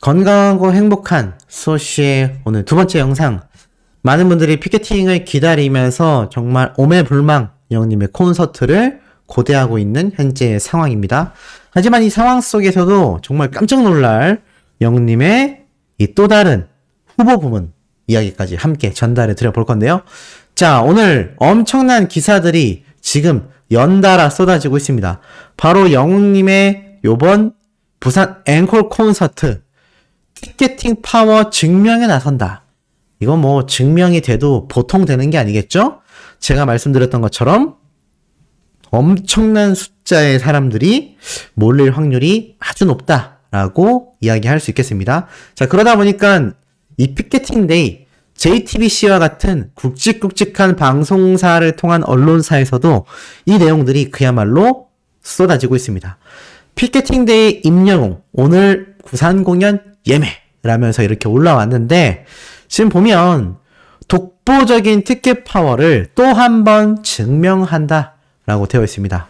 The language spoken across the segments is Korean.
건강하고 행복한 수호씨의 오늘 두 번째 영상. 많은 분들이 피켓팅을 기다리면서 정말 오매불망 영님의 콘서트를 고대하고 있는 현재의 상황입니다. 하지만 이 상황 속에서도 정말 깜짝 놀랄 영님의 이 또 다른 후보 부문 이야기까지 함께 전달해 드려 볼 건데요. 자, 오늘 엄청난 기사들이 지금 연달아 쏟아지고 있습니다. 바로 영님의 요번 부산 앵콜 콘서트 티켓팅 파워 증명에 나선다. 이건 뭐 증명이 돼도 보통 되는 게 아니겠죠? 제가 말씀드렸던 것처럼 엄청난 숫자의 사람들이 몰릴 확률이 아주 높다라고 이야기할 수 있겠습니다. 자, 그러다 보니까 이 피켓팅 데이 JTBC와 같은 굵직굵직한 방송사를 통한 언론사에서도 이 내용들이 그야말로 쏟아지고 있습니다. 피켓팅 데이 임영웅 오늘 부산 공연 예매라면서 이렇게 올라왔는데 지금 보면 독보적인 티켓 파워를 또 한 번 증명한다 라고 되어 있습니다.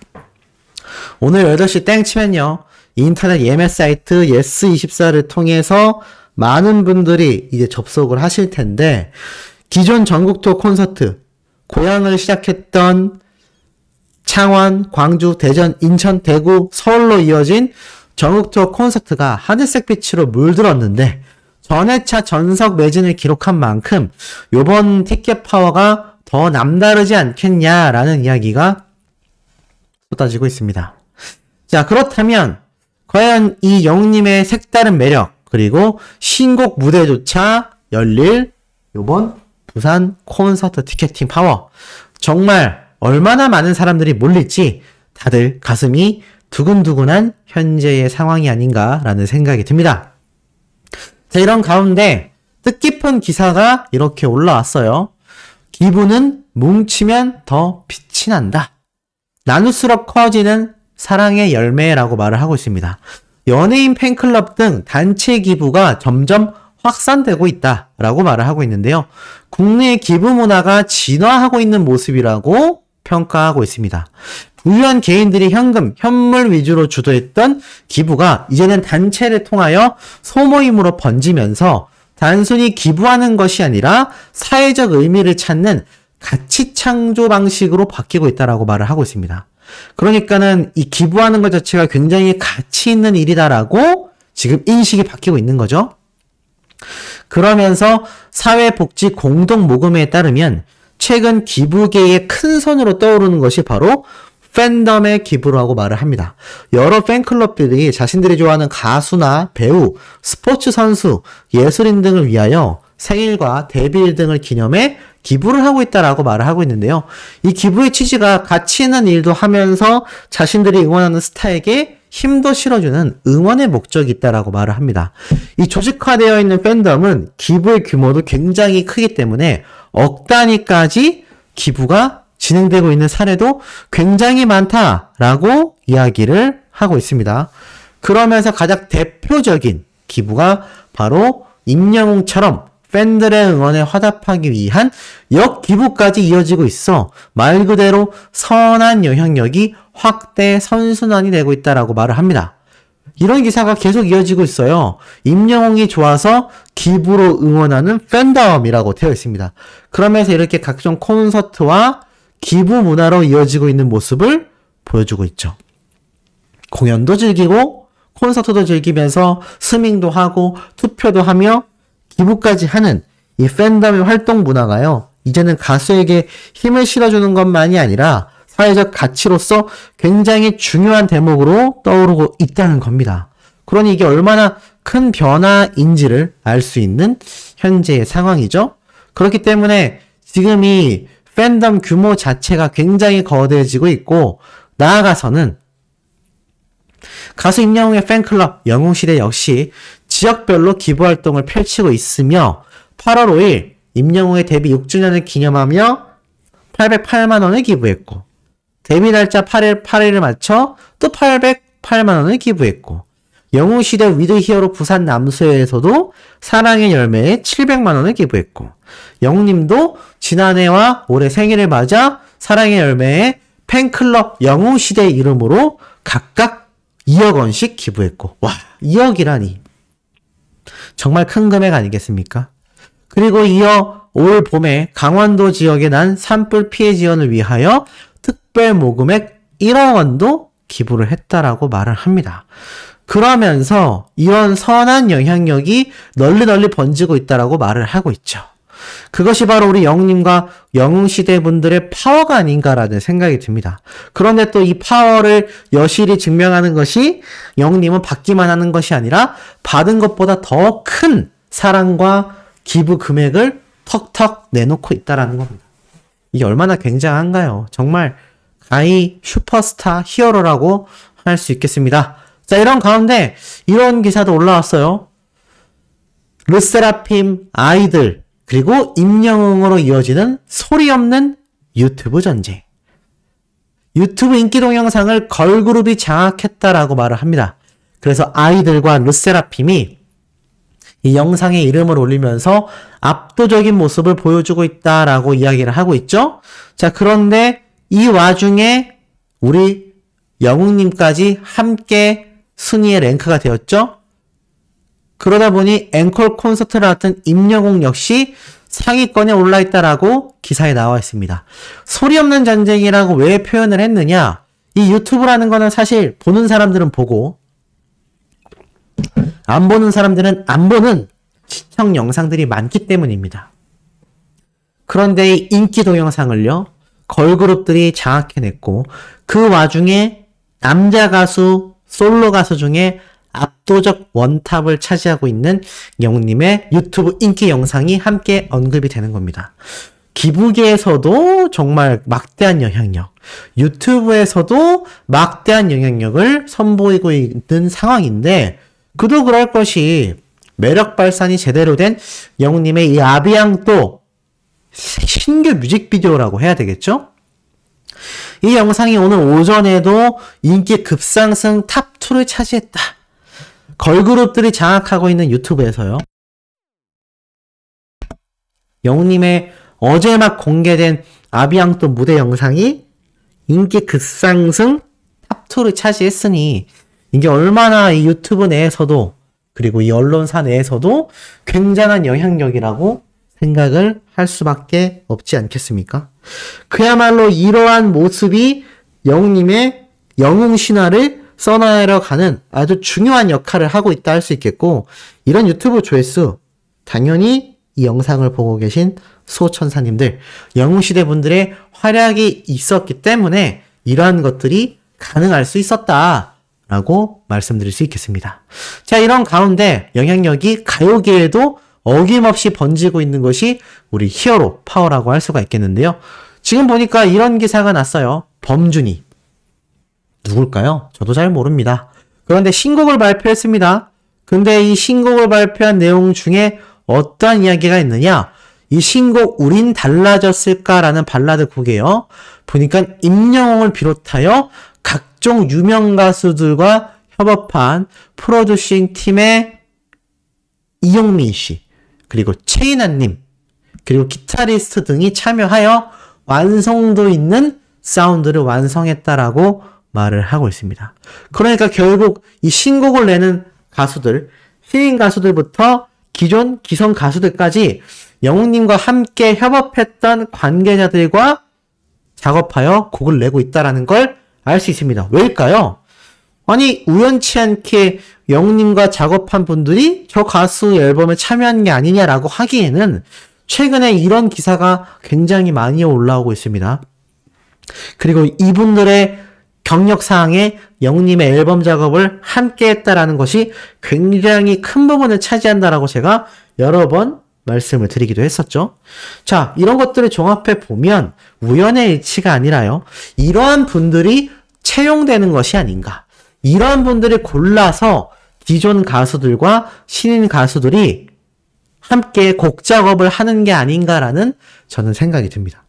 오늘 8시 땡 치면요, 인터넷 예매 사이트 예스24를 통해서 많은 분들이 이제 접속을 하실 텐데, 기존 전국 투어 콘서트 고향을 시작했던 창원, 광주, 대전, 인천, 대구, 서울로 이어진 전국 투어 콘서트가 하늘색 빛으로 물들었는데 전회차 전석 매진을 기록한 만큼 요번 티켓 파워가 더 남다르지 않겠냐라는 이야기가 쏟아지고 있습니다. 자, 그렇다면 과연 이 영님의 색다른 매력 그리고 신곡 무대조차 열릴 요번 부산 콘서트 티켓팅 파워, 정말 얼마나 많은 사람들이 몰릴지 다들 가슴이 두근두근한 현재의 상황이 아닌가라는 생각이 듭니다. 자, 이런 가운데 뜻깊은 기사가 이렇게 올라왔어요. 기부는 뭉치면 더 빛이 난다. 나눌수록 커지는 사랑의 열매라고 말을 하고 있습니다. 연예인 팬클럽 등 단체 기부가 점점 확산되고 있다라고 말을 하고 있는데요. 국내 기부 문화가 진화하고 있는 모습이라고 평가하고 있습니다. 부유한 개인들이 현금, 현물 위주로 주도했던 기부가 이제는 단체를 통하여 소모임으로 번지면서 단순히 기부하는 것이 아니라 사회적 의미를 찾는 가치 창조 방식으로 바뀌고 있다라고 말을 하고 있습니다. 그러니까는 이 기부하는 것 자체가 굉장히 가치 있는 일이다라고 지금 인식이 바뀌고 있는 거죠. 그러면서 사회복지 공동모금회에 따르면 최근 기부계의 큰 손으로 떠오르는 것이 바로 팬덤의 기부라고 말을 합니다. 여러 팬클럽들이 자신들이 좋아하는 가수나 배우, 스포츠 선수, 예술인 등을 위하여 생일과 데뷔일 등을 기념해 기부를 하고 있다라고 말을 하고 있는데요. 이 기부의 취지가 가치 있는 일도 하면서 자신들이 응원하는 스타에게 힘도 실어주는 응원의 목적이 있다라고 말을 합니다. 이 조직화되어 있는 팬덤은 기부의 규모도 굉장히 크기 때문에 억 단위까지 기부가 진행되고 있는 사례도 굉장히 많다라고 이야기를 하고 있습니다. 그러면서 가장 대표적인 기부가 바로 임영웅처럼 팬들의 응원에 화답하기 위한 역기부까지 이어지고 있어 말 그대로 선한 영향력이 확대 선순환이 되고 있다라고 말을 합니다. 이런 기사가 계속 이어지고 있어요. 임영웅이 좋아서 기부로 응원하는 팬덤이라고 되어 있습니다. 그러면서 이렇게 각종 콘서트와 기부 문화로 이어지고 있는 모습을 보여주고 있죠. 공연도 즐기고 콘서트도 즐기면서 스밍도 하고 투표도 하며 기부까지 하는 이 팬덤의 활동 문화가요, 이제는 가수에게 힘을 실어주는 것만이 아니라 사회적 가치로서 굉장히 중요한 대목으로 떠오르고 있다는 겁니다. 그러니 이게 얼마나 큰 변화인지를 알 수 있는 현재의 상황이죠. 그렇기 때문에 지금 이 팬덤 규모 자체가 굉장히 거대해지고 있고, 나아가서는 가수 임영웅의 팬클럽 영웅시대 역시 지역별로 기부활동을 펼치고 있으며 8월 5일 임영웅의 데뷔 6주년을 기념하며 808만원을 기부했고, 데뷔 날짜 8일 8일을 맞춰 또 808만원을 기부했고, 영웅시대 위드히어로 부산 남수회에서도 사랑의 열매에 700만원을 기부했고, 영웅님도 지난해와 올해 생일을 맞아 사랑의 열매에 팬클럽 영웅시대 이름으로 각각 2억 원씩 기부했고, 와, 2억이라니. 정말 큰 금액 아니겠습니까? 그리고 이어 올 봄에 강원도 지역에 난 산불 피해 지원을 위하여 특별 모금액 1억 원도 기부를 했다라고 말을 합니다. 그러면서 이런 선한 영향력이 널리 번지고 있다라고 말을 하고 있죠. 그것이 바로 우리 영웅님과 영웅시대 분들의 파워가 아닌가라는 생각이 듭니다. 그런데 또 이 파워를 여실히 증명하는 것이 영웅님은 받기만 하는 것이 아니라 받은 것보다 더 큰 사랑과 기부 금액을 턱턱 내놓고 있다라는 겁니다. 이게 얼마나 굉장한가요? 정말 가히 슈퍼스타 히어로라고 할 수 있겠습니다. 자, 이런 가운데 이런 기사도 올라왔어요. 르세라핌 아이들 그리고 임영웅으로 이어지는 소리 없는 유튜브 전쟁. 유튜브 인기 동영상을 걸그룹이 장악했다라고 말을 합니다. 그래서 아이들과 르세라핌이 이 영상에 이름을 올리면서 압도적인 모습을 보여주고 있다라고 이야기를 하고 있죠. 자, 그런데 이 와중에 우리 영웅님까지 함께 순위에 랭크가 되었죠. 그러다 보니 앵콜 콘서트를 맡은 임영웅 역시 상위권에 올라있다라고 기사에 나와 있습니다. 소리 없는 전쟁이라고 왜 표현을 했느냐? 이 유튜브라는 거는 사실 보는 사람들은 보고 안 보는 사람들은 안 보는 시청 영상들이 많기 때문입니다. 그런데 이 인기 동영상을요, 걸그룹들이 장악해냈고 그 와중에 남자 가수, 솔로 가수 중에 압도적 원탑을 차지하고 있는 영웅님의 유튜브 인기 영상이 함께 언급이 되는 겁니다. 기부계에서도 정말 막대한 영향력, 유튜브에서도 막대한 영향력을 선보이고 있는 상황인데 그도 그럴 것이 매력 발산이 제대로 된 영웅님의 이 아비앙또 신규 뮤직비디오라고 해야 되겠죠? 이 영상이 오늘 오전에도 인기 급상승 탑2를 차지했다. 걸그룹들이 장악하고 있는 유튜브에서요. 영웅님의 어제 막 공개된 아비앙또 무대 영상이 인기 급상승 탑2를 차지했으니 이게 얼마나 이 유튜브 내에서도 그리고 이 언론사 내에서도 굉장한 영향력이라고 생각을 할 수밖에 없지 않겠습니까? 그야말로 이러한 모습이 영웅님의 영웅 신화를 써나가려 가는 아주 중요한 역할을 하고 있다 할 수 있겠고, 이런 유튜브 조회수 당연히 이 영상을 보고 계신 수호천사님들, 영웅시대 분들의 활약이 있었기 때문에 이러한 것들이 가능할 수 있었다라고 말씀드릴 수 있겠습니다. 자, 이런 가운데 영향력이 가요계에도 어김없이 번지고 있는 것이 우리 히어로 파워라고 할 수가 있겠는데요. 지금 보니까 이런 기사가 났어요. 범준이. 누굴까요? 저도 잘 모릅니다. 그런데 신곡을 발표했습니다. 근데 이 신곡을 발표한 내용 중에 어떠한 이야기가 있느냐? 이 신곡 우린 달라졌을까라는 발라드 곡이에요. 보니까 임영웅을 비롯하여 각종 유명 가수들과 협업한 프로듀싱 팀의 이용민 씨, 그리고 최인아님, 그리고 기타리스트 등이 참여하여 완성도 있는 사운드를 완성했다라고 말을 하고 있습니다. 그러니까 결국 이 신곡을 내는 가수들, 신인 가수들부터 기존 기성 가수들까지 영웅님과 함께 협업했던 관계자들과 작업하여 곡을 내고 있다는 걸 알 수 있습니다. 왜일까요? 아니, 우연치 않게 영웅님과 작업한 분들이 저 가수 앨범에 참여한 게 아니냐라고 하기에는 최근에 이런 기사가 굉장히 많이 올라오고 있습니다. 그리고 이분들의 경력사항에 영웅님의 앨범 작업을 함께 했다라는 것이 굉장히 큰 부분을 차지한다라고 제가 여러 번 말씀을 드리기도 했었죠. 자, 이런 것들을 종합해 보면 우연의 일치가 아니라요, 이러한 분들이 채용되는 것이 아닌가. 이러한 분들이 골라서 기존 가수들과 신인 가수들이 함께 곡 작업을 하는 게 아닌가라는 저는 생각이 듭니다.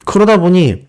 그러다 보니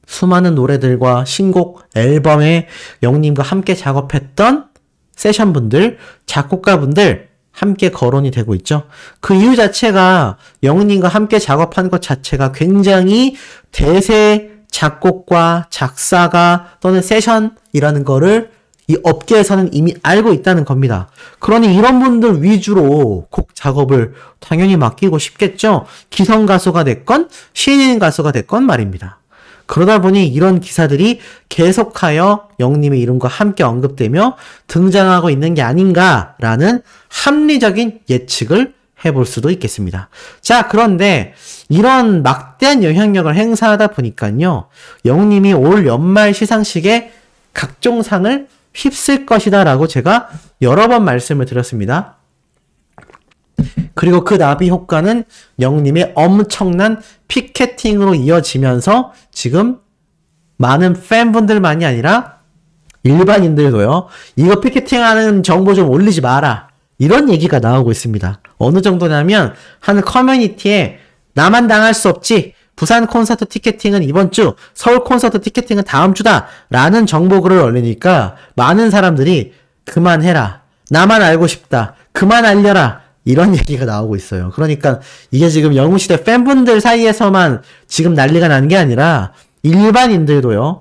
수많은 노래들과 신곡 앨범에 영웅님과 함께 작업했던 세션분들, 작곡가분들 함께 거론이 되고 있죠. 그 이유 자체가 영웅님과 함께 작업한 것 자체가 굉장히 대세 작곡과 작사가 또는 세션이라는 거를 이 업계에서는 이미 알고 있다는 겁니다. 그러니 이런 분들 위주로 곡 작업을 당연히 맡기고 싶겠죠. 기성 가수가 됐건 신인 가수가 됐건 말입니다. 그러다 보니 이런 기사들이 계속하여 영님의 이름과 함께 언급되며 등장하고 있는 게 아닌가라는 합리적인 예측을 해볼 수도 있겠습니다. 자, 그런데 이런 막대한 영향력을 행사하다 보니까요, 영님이 올 연말 시상식에 각종 상을 휩쓸 것이다 라고 제가 여러 번 말씀을 드렸습니다. 그리고 그 나비 효과는 영님의 엄청난 피케팅으로 이어지면서 지금 많은 팬분들만이 아니라 일반인들도요, 이거 피케팅하는 정보 좀 올리지 마라, 이런 얘기가 나오고 있습니다. 어느 정도냐면 한 커뮤니티에 나만 당할 수 없지, 부산 콘서트 티켓팅은 이번 주, 서울 콘서트 티켓팅은 다음 주다 라는 정보글을 올리니까 많은 사람들이 그만해라, 나만 알고 싶다, 그만 알려라, 이런 얘기가 나오고 있어요. 그러니까 이게 지금 영웅시대 팬분들 사이에서만 지금 난리가 나는 게 아니라 일반인들도요,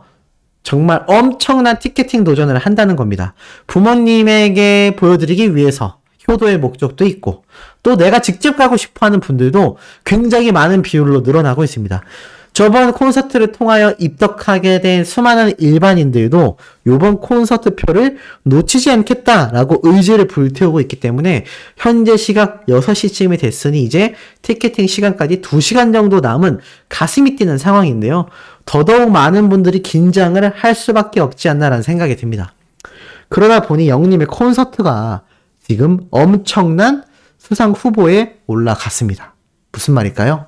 정말 엄청난 티켓팅 도전을 한다는 겁니다. 부모님에게 보여드리기 위해서 효도의 목적도 있고, 또 내가 직접 가고 싶어하는 분들도 굉장히 많은 비율로 늘어나고 있습니다. 저번 콘서트를 통하여 입덕하게 된 수많은 일반인들도 이번 콘서트 표를 놓치지 않겠다라고 의지를 불태우고 있기 때문에 현재 시각 6시쯤이 됐으니 이제 티켓팅 시간까지 2시간 정도 남은 가슴이 뛰는 상황인데요. 더더욱 많은 분들이 긴장을 할 수밖에 없지 않나라는 생각이 듭니다. 그러다 보니 영님의 콘서트가 지금 엄청난 수상 후보에 올라갔습니다. 무슨 말일까요?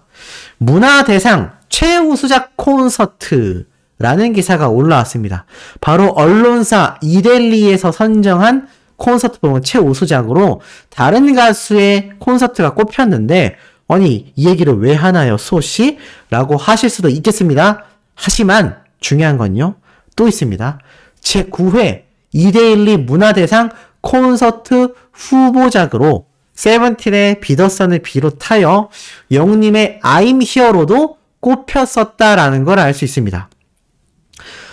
문화대상 최우수작 콘서트라는 기사가 올라왔습니다. 바로 언론사 이데일리에서 선정한 콘서트 부문 최우수작으로 다른 가수의 콘서트가 꼽혔는데, 아니 이 얘기를 왜 하나요 소씨? 라고 하실 수도 있겠습니다. 하지만 중요한 건요, 또 있습니다. 제9회 이데일리 문화대상 콘서트 후보작으로 세븐틴의 비더선을 비롯하여 영님의 I'm Here로도 꼽혔었다라는 걸 알 수 있습니다.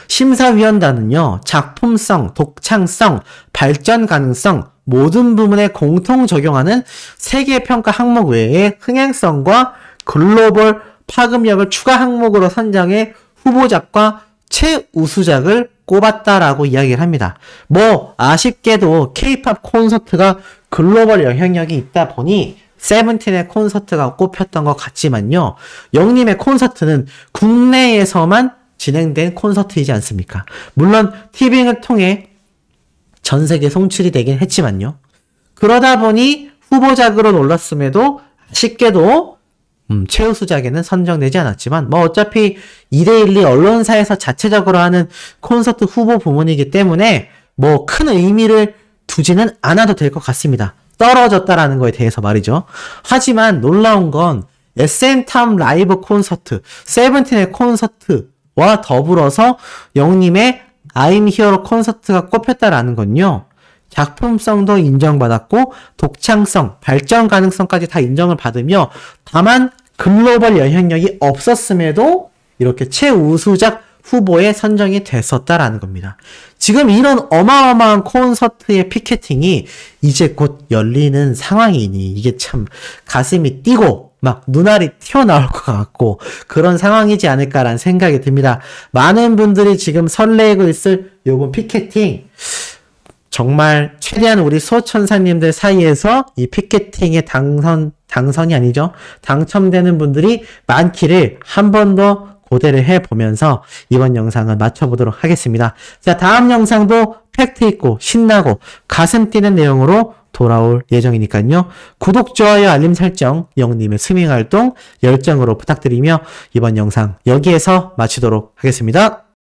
심사위원단은요, 작품성, 독창성, 발전 가능성 모든 부문에 공통 적용하는 세계 평가 항목 외에 흥행성과 글로벌 파급력을 추가 항목으로 선정해 후보작과 최우수작을 꼽았다라고 이야기를 합니다. 뭐 아쉽게도 K-POP 콘서트가 글로벌 영향력이 있다 보니 세븐틴의 콘서트가 꼽혔던 것 같지만요, 영님의 콘서트는 국내에서만 진행된 콘서트이지 않습니까? 물론 티빙을 통해 전 세계 송출이 되긴 했지만요, 그러다 보니 후보작으로 올랐음에도 아쉽게도 최우수작에는 선정되지 않았지만, 뭐 어차피 이데일리 언론사에서 자체적으로 하는 콘서트 후보 부문이기 때문에 뭐 큰 의미를 두지는 않아도 될 것 같습니다. 떨어졌다라는 거에 대해서 말이죠. 하지만 놀라운 건 SM타운 라이브 콘서트, 세븐틴의 콘서트와 더불어서 영님의 I'm Here 콘서트가 꼽혔다라는 건요, 작품성도 인정받았고 독창성, 발전 가능성까지 다 인정을 받으며, 다만 글로벌 영향력이 없었음에도 이렇게 최우수작 후보에 선정이 됐었다라는 겁니다. 지금 이런 어마어마한 콘서트의 피켓팅이 이제 곧 열리는 상황이니 이게 참 가슴이 뛰고 막 눈알이 튀어나올 것 같고 그런 상황이지 않을까라는 생각이 듭니다. 많은 분들이 지금 설레고 있을 요번 피켓팅, 정말 최대한 우리 소천사님들 사이에서 이 피켓팅에 당선이 아니죠, 당첨되는 분들이 많기를 한 번 더 고대를 해보면서 이번 영상을 마쳐보도록 하겠습니다. 자, 다음 영상도 팩트 있고 신나고 가슴 뛰는 내용으로 돌아올 예정이니까요. 구독, 좋아요, 알림 설정, 영님의 스밍 활동 열정으로 부탁드리며 이번 영상 여기에서 마치도록 하겠습니다.